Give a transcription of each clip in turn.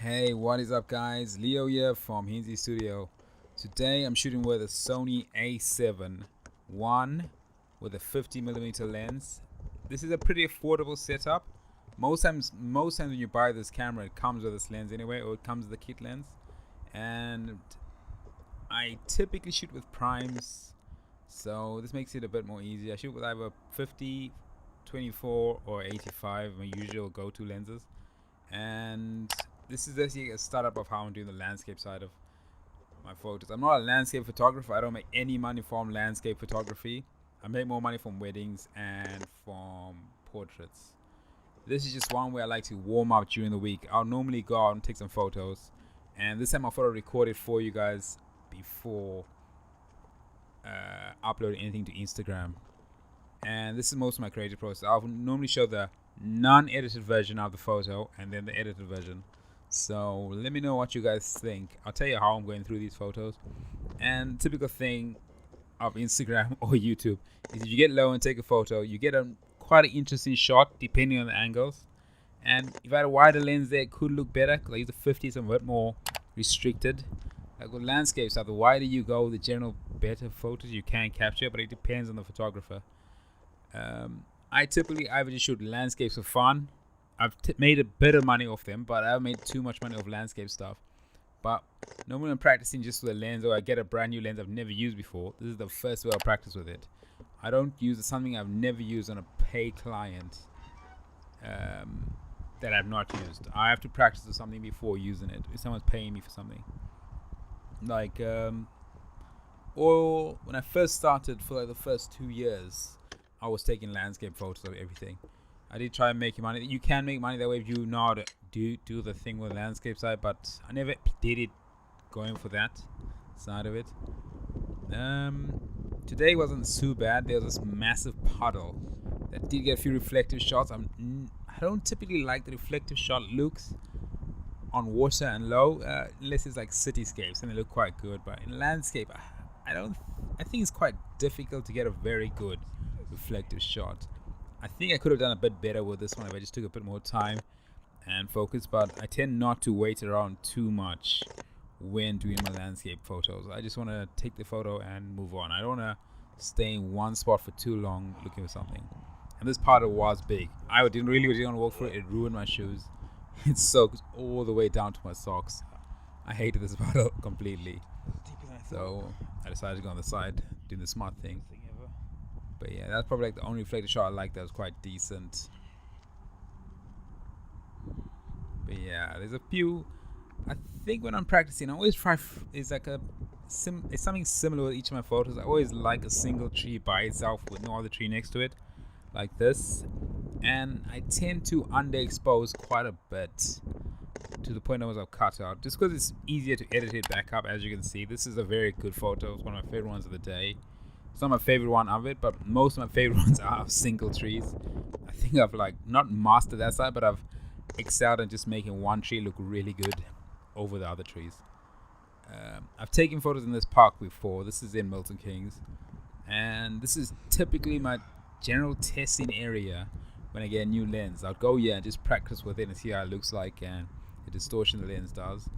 Hey, what is up guys? Leo here from Hinzi Studio. Today I'm shooting with a Sony A7 I with a 50mm lens. This is a pretty affordable setup. Most times when you buy this camera it comes with this lens anyway, or it comes with the kit lens. And I typically shoot with primes, so this makes it a bit more easy. I shoot with either 50, 24 or 85, my usual go-to lenses. And this is basically a startup of how I'm doing the landscape side of my photos. I'm not a landscape photographer. I don't make any money from landscape photography. I make more money from weddings and from portraits. This is just one way I like to warm up during the week. I'll normally go out and take some photos, and this time I thought I'd record it for you guys before uploading anything to Instagram. And this is most of my creative process. I'll normally show the non-edited version of the photo and then the edited version. So let me know what you guys think. I'll tell you how I'm going through these photos. And typical thing of Instagram or YouTube is if you get low and take a photo, you get a quite an interesting shot depending on the angles. And if I had a wider lens there, it could look better because I use the 50, so I'm a bit more restricted. Like with landscapes, the wider you go, the general better photos you can capture, but it depends on the photographer. I typically either just shoot landscapes for fun. I've made a bit of money off them, but I haven't made too much money off landscape stuff. But normally I'm practicing just with a lens, or I get a brand new lens I've never used before. This is the first way I'll practice with it. I don't use something I've never used on a paid client that I've not used. I have to practice with something before using it. If someone's paying me for something. Like, or when I first started, for like the first 2 years, I was taking landscape photos of everything. I did try and make money. You can make money that way if you know how to do the thing with the landscape side, but I never did it going for that side of it. Today wasn't too bad. There was this massive puddle that did get a few reflective shots. I don't typically like the reflective shot looks on water and low, unless it's like cityscapes, and they look quite good. But in landscape, I think it's quite difficult to get a very good reflective shot. I think I could have done a bit better with this one if I just took a bit more time and focus, but I tend not to wait around too much when doing my landscape photos. I just want to take the photo and move on. I don't want to stay in one spot for too long looking for something. And this puddle was big. I didn't want to walk through it. It ruined my shoes. It soaked all the way down to my socks. I hated this puddle completely. So I decided to go on the side, doing the smart thing. But yeah, that's probably like the only reflective shot I liked that was quite decent. But yeah, there's a few. I think when I'm practicing, I always try. It's like it's something similar with each of my photos. I always like a single tree by itself with no other tree next to it, like this. And I tend to underexpose quite a bit to the point I was cut out, just because it's easier to edit it back up. As you can see, this is a very good photo. It's one of my favorite ones of the day. It's not my favorite one of it, but most of my favorite ones are of single trees. I think I've like not mastered that side, but I've excelled in just making one tree look really good over the other trees. I've taken photos in this park before. This is in Milton Keynes, and this is typically my general testing area when I get a new lens. I'll go here and just practice with it and see how it looks like and the distortion the lens does.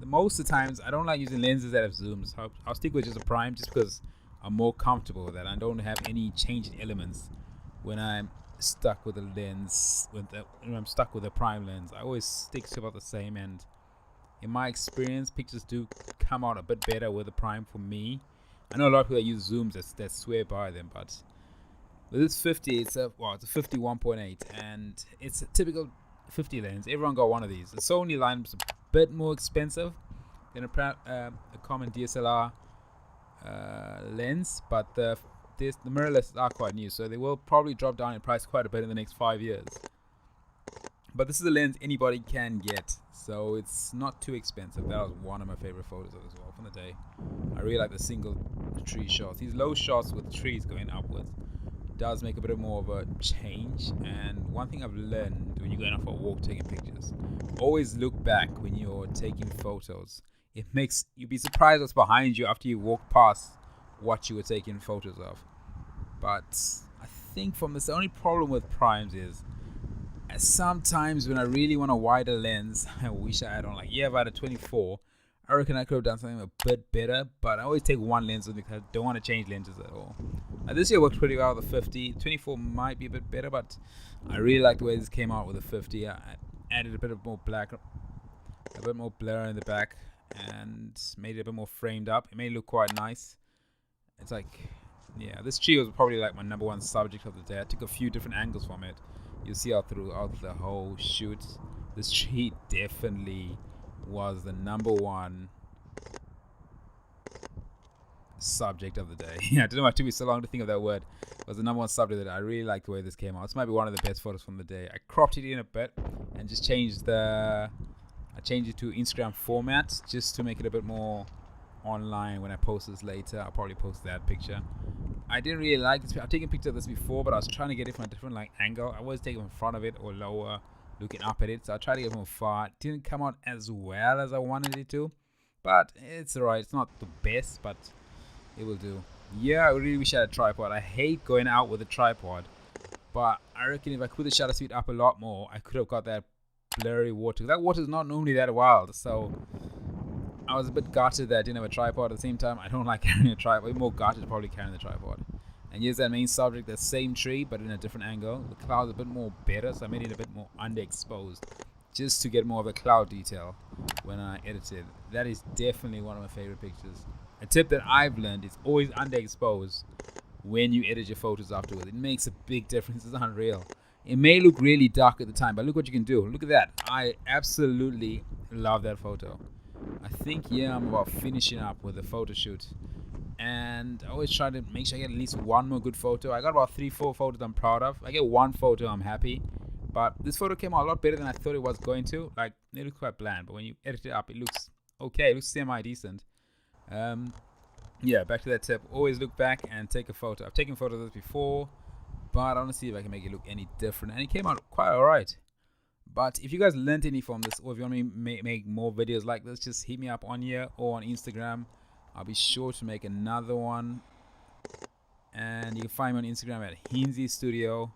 Most of the times I don't like using lenses that have zooms. I'll stick with just a prime just because I'm more comfortable with that. I don't have any changing elements when I'm stuck with a lens. When I'm stuck with a prime lens, I always stick to about the same. And in my experience, pictures do come out a bit better with a prime for me. I know a lot of people that use zooms that swear by them, but with this 50, it's a 51.8, and it's a typical 50 lens. Everyone got one of these. The Sony line is a bit more expensive than a common DSLR lens, but the mirrorless are quite new, so they will probably drop down in price quite a bit in the next 5 years. But this is a lens anybody can get, so it's not too expensive. That was one of my favorite photos of as well from the day. I really like the single tree shots. These low shots with trees going upwards does make a bit more of a change. And one thing I've learned when you're going out for a walk taking pictures, always look back when you're taking photos. You'd be surprised what's behind you after you walk past what you were taking photos of. But I think the only problem with primes is Sometimes when I really want a wider lens, I wish I had on like, yeah, if I had a 24, I reckon I could have done something a bit better, but I always take one lens with me because I don't want to change lenses at all. This year worked pretty well with the 50. 24 might be a bit better, but I really like the way this came out with the 50. I added a bit of more black, a bit more blur in the back, and made it a bit more framed up. It made it look quite nice. It's like, yeah, this tree was probably like my number one subject of the day. I took a few different angles from it. You'll see out throughout the whole shoot, this tree definitely was the number one subject of the day. I don't know why it took me so long to think of that word. It was the number one subject that I really like the way this came out. This might be one of the best photos from the day. I cropped it in a bit and just changed it to Instagram format just to make it a bit more online when I post this later. I'll probably post that picture. I didn't really like this. I've taken pictures of this before, but I was trying to get it from a different like angle. I was taking it in front of it or lower, looking up at it. So I tried to get it from far. It didn't come out as well as I wanted it to, but it's alright. It's not the best, but it will do. Yeah, I really wish I had a tripod. I hate going out with a tripod, but I reckon if I put the shutter speed up a lot more, I could have got that blurry water. That water is not normally that wild, so I was a bit gutted that I didn't have a tripod. At the same time, I don't like carrying a tripod. Even more gutted probably carrying the tripod. And here's that main subject, the same tree, but in a different angle. The cloud's a bit more better, so I made it a bit more underexposed, just to get more of the cloud detail when I edited. That is definitely one of my favorite pictures. A tip that I've learned is always underexpose when you edit your photos afterwards. It makes a big difference. It's unreal. It may look really dark at the time, but look what you can do. Look at that. I absolutely love that photo. I think, yeah, I'm about finishing up with the photo shoot, and I always try to make sure I get at least one more good photo. I got about 3-4 photos I'm proud of. I get one photo, I'm happy, but this photo came out a lot better than I thought it was going to. Like, it looks quite bland, but when you edit it up, it looks okay. It looks semi-decent. Yeah, back to that tip. Always look back and take a photo. I've taken photos of this before, but I want to see if I can make it look any different, and it came out quite alright. But if you guys learned any from this, or if you want me to make more videos like this, just hit me up on here or on Instagram. I'll be sure to make another one. And you can find me on Instagram at Hinsey Studio.